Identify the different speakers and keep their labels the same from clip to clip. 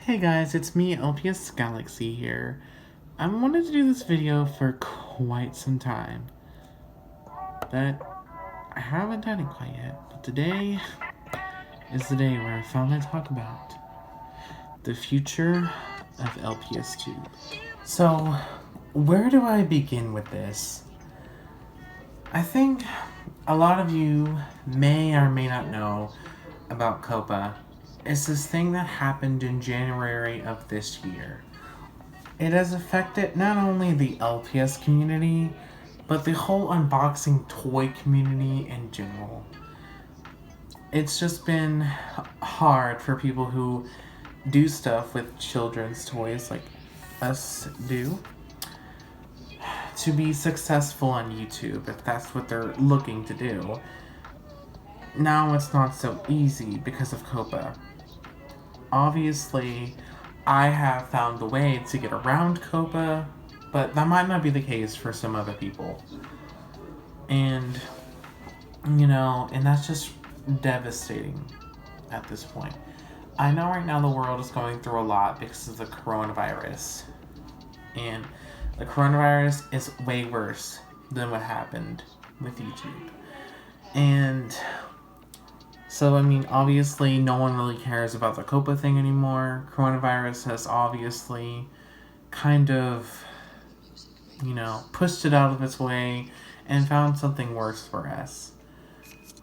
Speaker 1: Hey guys, it's me, LPS Galaxy here. I wanted to do this video for quite some time, but I haven't done it quite yet. But today is the day where I finally talk about the future of LPS2. So, where do I begin with this? I think a lot of you may or may not know about COPA. It's this thing that happened in January of this year. It has affected not only the LPS community, but the whole unboxing toy community in general. It's just been hard for people who do stuff with children's toys like us do to be successful on YouTube if that's what they're looking to do. Now it's not so easy because of COPA. Obviously, I have found the way to get around COPA, but that might not be the case for some other people. And, and that's just devastating at this point. I know right now the world is going through a lot because of the coronavirus. And the coronavirus is way worse than what happened with YouTube. And so, obviously, no one really cares about the COPA thing anymore. Coronavirus has obviously kind of, pushed it out of its way and found something worse for us.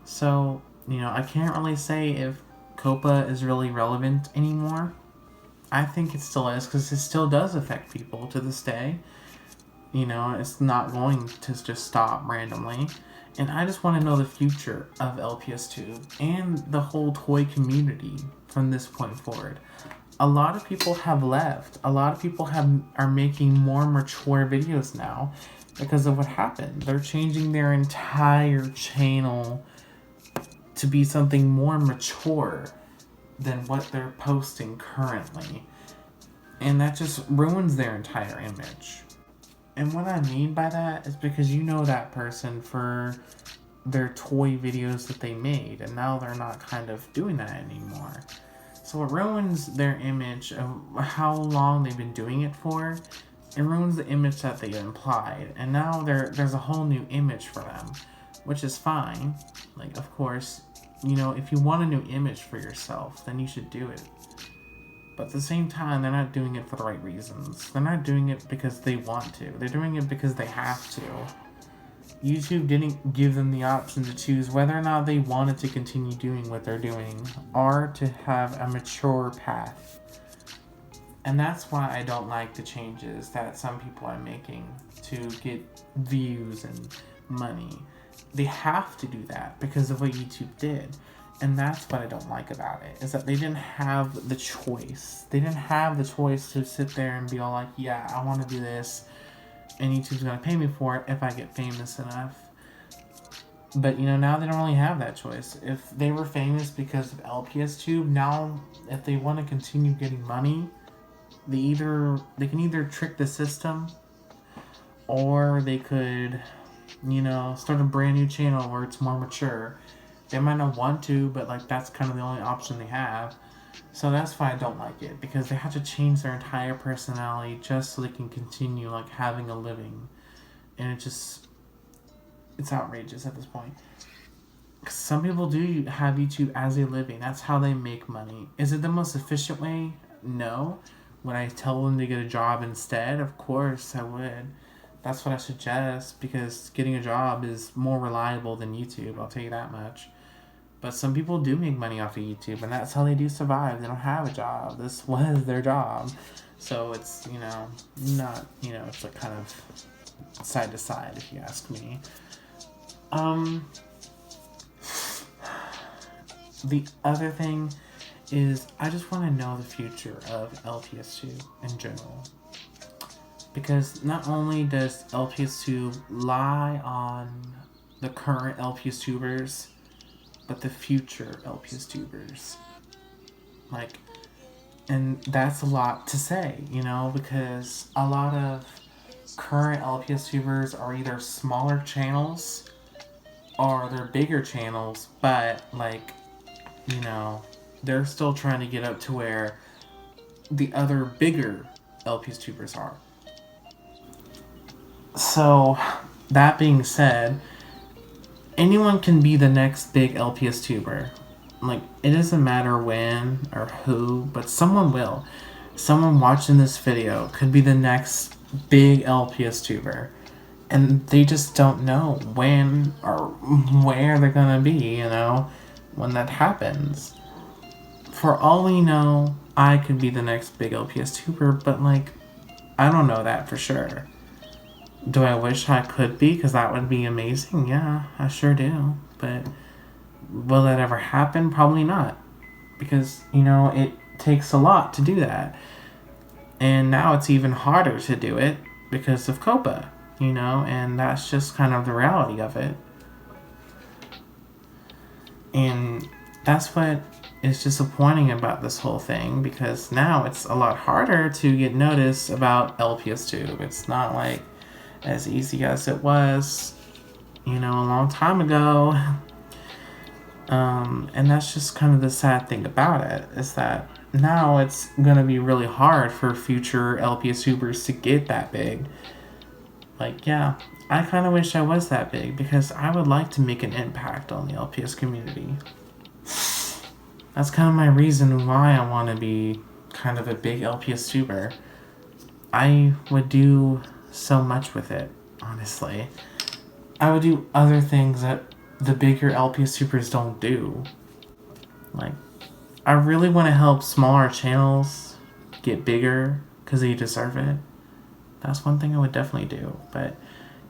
Speaker 1: So, I can't really say if COPA is really relevant anymore. I think it still is because it still does affect people to this day. It's not going to just stop randomly. And I just want to know the future of LPS2 and the whole toy community from this point forward. A lot of people have left. A lot of people are making more mature videos now because of what happened. They're changing their entire channel to be something more mature than what they're posting currently. And that just ruins their entire image. And what I mean by that is because you know that person for their toy videos that they made, and now they're not kind of doing that anymore. So it ruins their image of how long they've been doing it for. It ruins the image that they implied, and now there's a whole new image for them, which is fine. Like, of course, if you want a new image for yourself, then you should do it. But at the same time, they're not doing it for the right reasons. They're not doing it because they want to. They're doing it because they have to. YouTube didn't give them the option to choose whether or not they wanted to continue doing what they're doing or to have a mature path. And that's why I don't like the changes that some people are making to get views and money. They have to do that because of what YouTube did. And that's what I don't like about it, is that they didn't have the choice. They didn't have the choice to sit there and be all like, yeah, I want to do this, and YouTube's going to pay me for it if I get famous enough. But, now they don't really have that choice. If they were famous because of LPSTube, now if they want to continue getting money, they can either trick the system, or they could, start a brand new channel where it's more mature. They might not want to, but that's kind of the only option they have. So that's why I don't like it, because they have to change their entire personality just so they can continue having a living. And it's outrageous at this point. Some people do have YouTube as a living. That's how they make money. Is it the most efficient way? No. Would I tell them to get a job instead? Of course I would. That's what I suggest, because getting a job is more reliable than YouTube, I'll tell you that much. But some people do make money off of YouTube, and that's how they do survive. They don't have a job. This was their job. So it's, not, it's kind of side to side, if you ask me. The other thing is I just want to know the future of LPS2 in general. Because not only does LPS2 lie on the current LPS-tubers, but the future LPS-tubers. And that's a lot to say, because a lot of current LPS-tubers are either smaller channels or they're bigger channels, but, they're still trying to get up to where the other bigger LPS tubers are. So, that being said, anyone can be the next big LPS tuber. Like, it doesn't matter when or who, but someone will. Someone watching this video could be the next big LPS tuber. And they just don't know when or where they're gonna be, when that happens. For all we know, I could be the next big LPS tuber, but I don't know that for sure. Do I wish I could be? Because that would be amazing. Yeah, I sure do. But will that ever happen? Probably not. Because, it takes a lot to do that. And now it's even harder to do it because of COPA, and that's just kind of the reality of it. And that's what is disappointing about this whole thing, because now it's a lot harder to get noticed about LPS Tube. It's not as easy as it was, a long time ago. And that's just kind of the sad thing about it, is that now it's going to be really hard for future LPS tubers to get that big. Yeah, I kind of wish I was that big, because I would like to make an impact on the LPS community. That's kind of my reason why I want to be kind of a big LPS tuber. I would do so much with it, honestly. I would do other things that the bigger LPS tubers don't do. I really want to help smaller channels get bigger because they deserve it. That's one thing I would definitely do. But,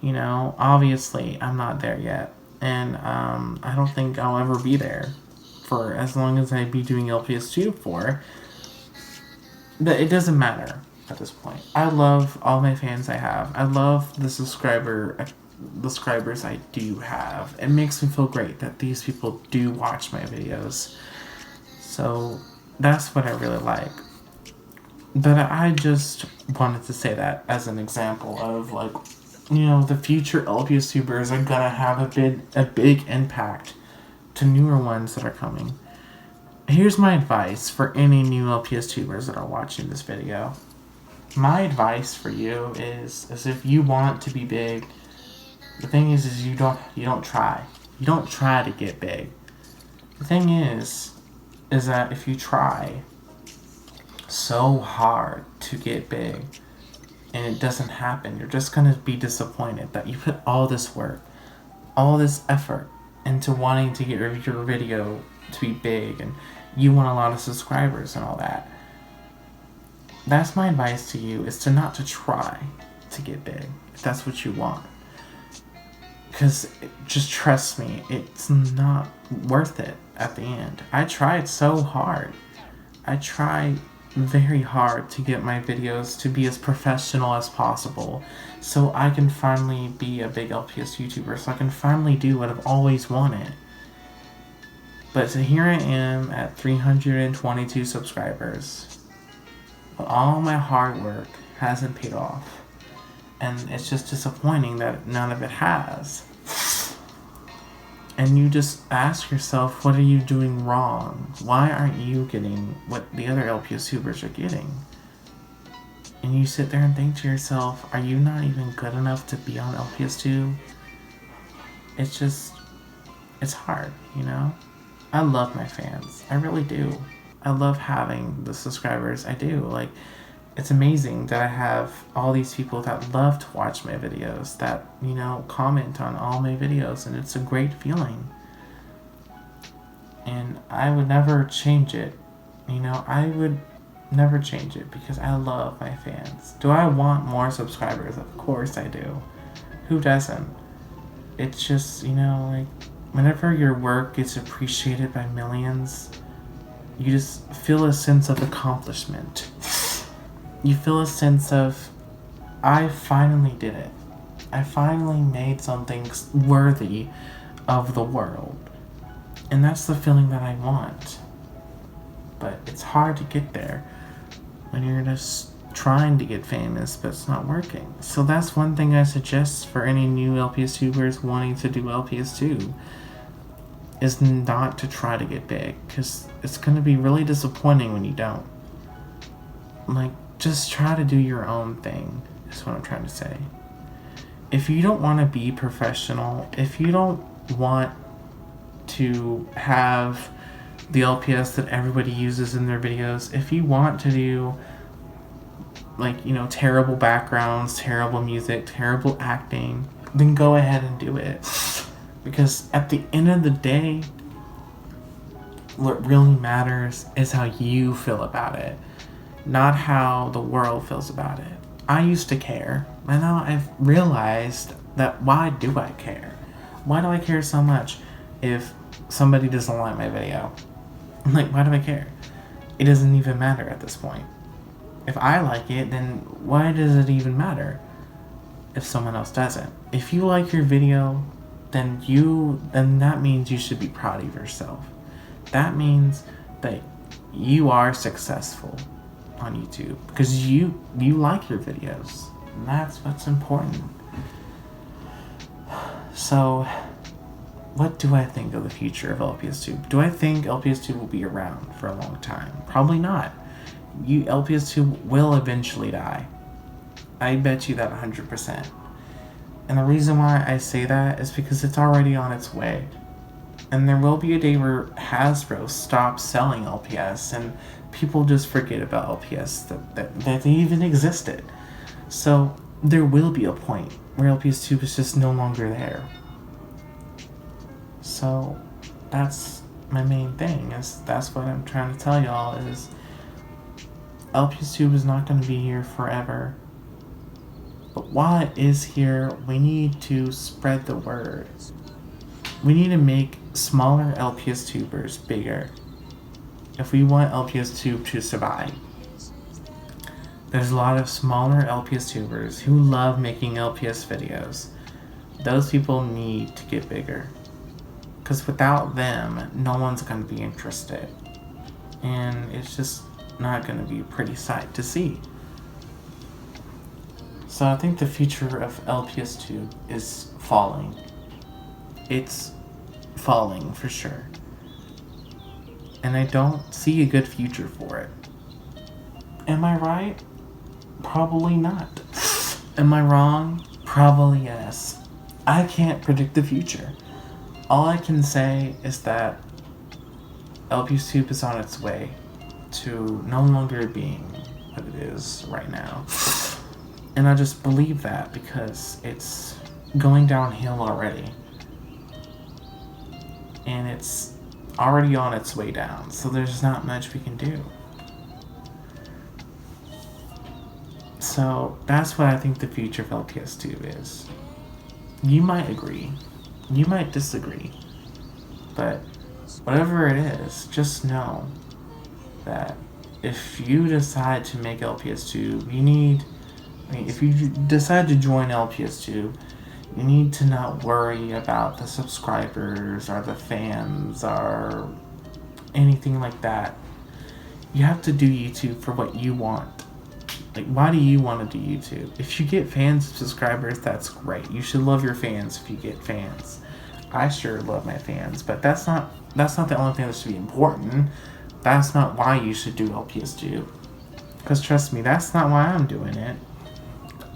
Speaker 1: obviously I'm not there yet. And I don't think I'll ever be there for as long as I be doing LPS Tube for. But it doesn't matter at this point. I love all my fans I have. I love the subscribers I do have. It makes me feel great that these people do watch my videos. So that's what I really like. But I just wanted to say that as an example of the future LPS tubers are gonna have a big impact to newer ones that are coming. Here's my advice for any new LPS tubers that are watching this video. My advice for you is if you want to be big, the thing is you don't try. You don't try to get big. The thing is that if you try so hard to get big and it doesn't happen, you're just gonna be disappointed that you put all this work, all this effort into wanting to get your video to be big, and you want a lot of subscribers and all that. That's my advice to you, is to not to try to get big if that's what you want. Because just trust me, it's not worth it at the end. I tried so hard. I tried very hard to get my videos to be as professional as possible, so I can finally be a big LPS YouTuber, so I can finally do what I've always wanted. But so here I am at 322 subscribers. But all my hard work hasn't paid off. And it's just disappointing that none of it has. And you just ask yourself, what are you doing wrong? Why aren't you getting what the other LPS tubers are getting? And you sit there and think to yourself, are you not even good enough to be on LPS Tube? It's hard, I love my fans. I really do. I love having the subscribers I do. It's amazing that I have all these people that love to watch my videos, that, comment on all my videos, and it's a great feeling. And I would never change it. I would never change it because I love my fans. Do I want more subscribers? Of course I do. Who doesn't? It's just, whenever your work gets appreciated by millions, you just feel a sense of accomplishment. You feel a sense of, I finally did it. I finally made something worthy of the world. And that's the feeling that I want. But it's hard to get there when you're just trying to get famous, but it's not working. So that's one thing I suggest for any new LPS tubers wanting to do LPS Tube, is not to try to get big, because it's going to be really disappointing when you don't. Like, just try to do your own thing, is what I'm trying to say. If you don't want to be professional, if you don't want to have the LPS that everybody uses in their videos, if you want to do, like, you know, terrible backgrounds, terrible music, terrible acting, then go ahead and do it. Because at the end of the day, what really matters is how you feel about it, not how the world feels about it. I used to care, and now I've realized that why do I care? Why do I care so much if somebody doesn't like my video? Like, why do I care? It doesn't even matter at this point. If I like it, then why does it even matter if someone else doesn't? If you like your video, then that means you should be proud of yourself. That means that you are successful on YouTube because you like your videos. And that's what's important. So, what do I think of the future of LPSTube? Do I think LPSTube will be around for a long time? Probably not. LPSTube will eventually die. I bet you that 100%. And the reason why I say that is because it's already on its way. And there will be a day where Hasbro stops selling LPS and people just forget about LPS, that they even existed. So there will be a point where LPSTube is just no longer there. So that's my main thing. That's what I'm trying to tell y'all is LPSTube is not going to be here forever. But while it is here, we need to spread the word. We need to make smaller LPS tubers bigger if we want LPS tube to survive. There's a lot of smaller LPS tubers who love making LPS videos. Those people need to get bigger. Because without them, no one's going to be interested. And it's just not going to be a pretty sight to see. So I think the future of LPS tube is falling. It's falling for sure. And I don't see a good future for it. Am I right? Probably not. Am I wrong? Probably yes. I can't predict the future. All I can say is that LPS tube is on its way to no longer being what it is right now. And I just believe that because it's going downhill already. And it's already on its way down, so there's not much we can do. So that's what I think the future of LPS tube is. You might agree, you might disagree, but whatever it is, just know that if you decide to make LPS tube, if you decide to join LPS tube, you need to not worry about the subscribers or the fans or anything like that. You have to do YouTube for what you want. Like, why do you want to do YouTube? If you get fans and subscribers, that's great. You should love your fans if you get fans. I sure love my fans, but that's not the only thing that should be important. That's not why you should do LPS tube. Because trust me, that's not why I'm doing it.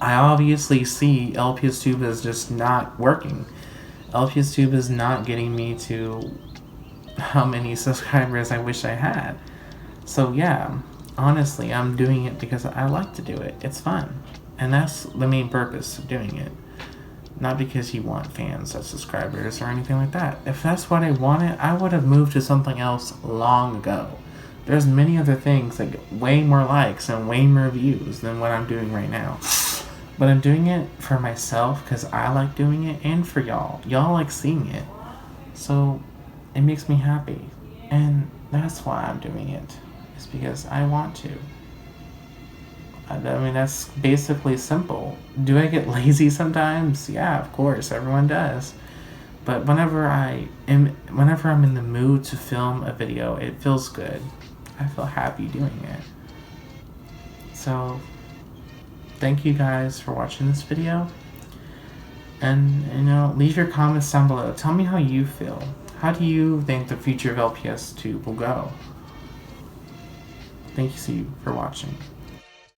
Speaker 1: I obviously see LPS tube is just not working. LPS tube is not getting me to how many subscribers I wish I had. So yeah, honestly, I'm doing it because I like to do it. It's fun. And that's the main purpose of doing it. Not because you want fans or subscribers or anything like that. If that's what I wanted, I would have moved to something else long ago. There's many other things that get way more likes and way more views than what I'm doing right now. But I'm doing it for myself because I like doing it, and for y'all. Y'all like seeing it. So it makes me happy. And that's why I'm doing it. It's because I want to. I mean, that's basically simple. Do I get lazy sometimes? Yeah, of course. Everyone does. But whenever I'm in the mood to film a video, it feels good. I feel happy doing it. So thank you guys for watching this video. And, leave your comments down below. Tell me how you feel. How do you think the future of LPS tube will go? Thank you for watching.